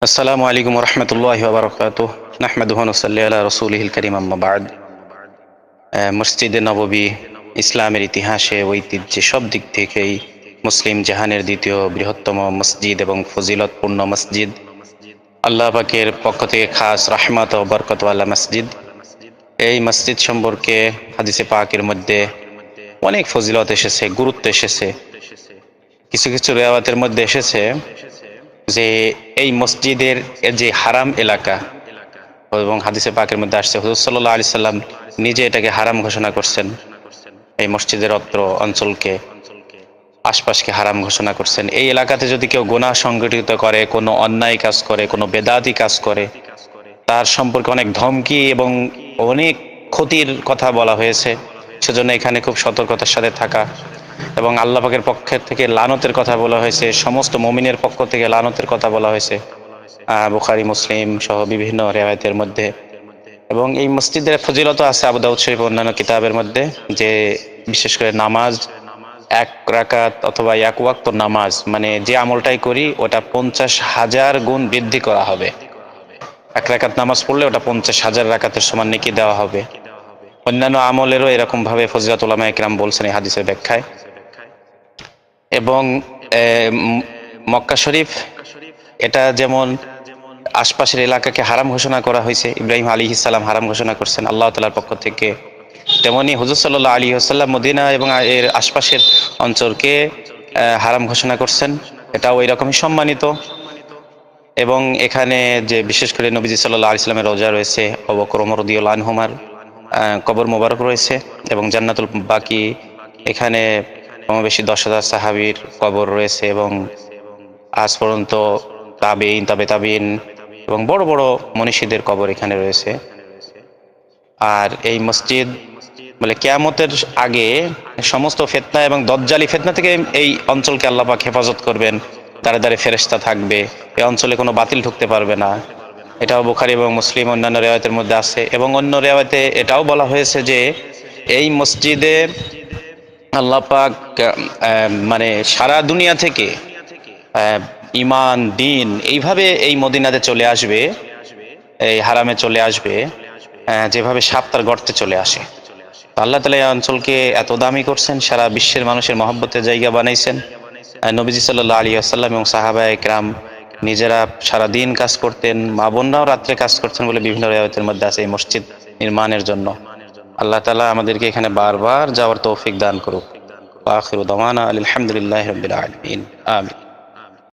আসসালামু আলাইকুম রহমতুল্লাহি ওয়া বারাকাতুহ। নাহমাদুহু ওয়া নুসাল্লি আলা রাসূলিহিল কারীম, আম্মা বা'দ। মসজিদে নববী ইসলামের ইতিহাসে, ঐতিহ্যে, সব দিক থেকেই মুসলিম জাহানের দ্বিতীয় বৃহত্তম মসজিদ এবং ফজিলতপূর্ণ মসজিদ। আল্লাহ পাকের পক্ষ থেকে খাস রাহমাত ও বরকতওয়ালা মসজিদ। এই মসজিদ সম্পর্কে হাদিসে পাকের মধ্যে অনেক ফজিলত এসেছে, গুরুত্ব এসেছে। কিছু কিছু রিওয়ায়াতের মধ্যে এসেছে যে এই মসজিদের যে হারাম এলাকা, এবং হাদিসে পাকের মধ্যে আসছে হুজুর সাল্লাল্লাহু আলাইহি সাল্লাম নিজে এটাকে হারাম ঘোষণা করছেন। এই মসজিদের অত্র অঞ্চলকে, আশপাশকে হারাম ঘোষণা করছেন। এই এলাকাতে যদি কেউ গুনাহ সংগঠিত করে, কোনো অন্যায় কাজ করে, কোনো বেদাতি কাজ করে, তার সম্পর্কে অনেক ধমকি এবং অনেক ক্ষতির কথা বলা হয়েছে। সেজন্য এখানে খুব সতর্কতার সাথে থাকা, এবং আল্লাহ পাকের পক্ষ থেকে লানতের কথা বলা হয়েছে, সমস্ত মুমিনের পক্ষ থেকে লানতের কথা বলা হয়েছে বুখারী, মুসলিম সহ বিভিন্ন রিওয়ায়াতের মধ্যে। এবং এই মসজিদের ফজিলত আছে আবু দাউদ শরীফ অন্যান্য কিতাবের মধ্যে, যে বিশেষ করে নামাজ, এক রাকাত অথবা এক ওয়াক্ত নামাজ, মানে যে আমলটাই করি ওটা 50,000 গুণ বৃদ্ধি করা হবে। এক রাকাত নামাজ পড়লে ওটা 50,000 রাকাতের সমান নেকি দেওয়া হবে। অন্যান্য আমলেরও এরকম ভাবে ফজিলত উলামায়ে কিরাম বলছেন এই হাদিসের ব্যাখ্যায়। এবং মক্কা শরীফ, এটা যেমন আশপাশের এলাকাকে হারাম ঘোষণা করা হয়েছে, ইব্রাহিম আলাইহিস সালাম হারাম ঘোষণা করছেন আল্লাহ তাআলার পক্ষ থেকে, তেমনি হুজুর সাল্লাল্লাহু আলাইহি ওয়াসাল্লাম মদিনা এবং এর আশপাশের অঞ্চলকে হারাম ঘোষণা করছেন। এটাও ওই রকমই সম্মানিত। এবং এখানে যে বিশেষ করে নবীজি সাল্লাল্লাহু আলাইহি সাল্লামের রওজা রয়েছে, আবু বকর ওমর রাদিয়াল্লাহু আনহুমার কবর মোবারক রয়েছে, এবং জান্নাতুল বাকি, এখানে কমবেশি 10,000 সাহাবীর কবর রয়েছে, এবং আজ পর্যন্ত তাবেঈন, তাবে তাবেঈন এবং বড় বড় মনীষীদের কবর এখানে রয়েছে। আর এই মসজিদ বলে কিয়ামতের আগে সমস্ত ফিতনা এবং দজ্জালি ফিতনা থেকে এই অঞ্চলকে আল্লাহ পাক হেফাজত করবেন। দ্বারে দ্বারে ফেরেশতা থাকবে, এই অঞ্চলে কোনো বাতিল ঢুকতে পারবে না। এটাও বুখারী এবং মুসলিম অন্যান্য রিওয়ায়াতের মধ্যে আছে। এবং অন্য রিওয়ায়াতে এটাও বলা হয়েছে যে এই মসজিদে আল্লাহ পাক মানে সারা দুনিয়া থেকে ঈমান, দ্বীন এইভাবে এই মদিনাতে চলে আসবে, এই হারামে চলে আসবে, যেভাবে সাপ তার গর্তে চলে আসে। আল্লাহ তাআলা এই অঞ্চলকে এত দামি করছেন, সারা বিশ্বের মানুষের মহব্বতের জায়গা বানাইছেন। নবীজি সাল্লাল্লাহু আলাইহি ওয়াসাল্লাম এবং সাহাবায়ে কেরাম নিজেরা সারা দিন কাজ করতেন, মা বোনরাও রাত্রে কাজ করতেন বলে বিভিন্ন রিওয়ায়াতের মধ্যে আছে এই মসজিদ নির্মাণের জন্য। আল্লাহ তাআলা আমাদেরকে এখানে বারবার যাওয়ার তৌফিক দান করুক। আখিরু দাওয়ানা আলহামদুলিল্লাহি রাব্বিল আলামিন। আমিন।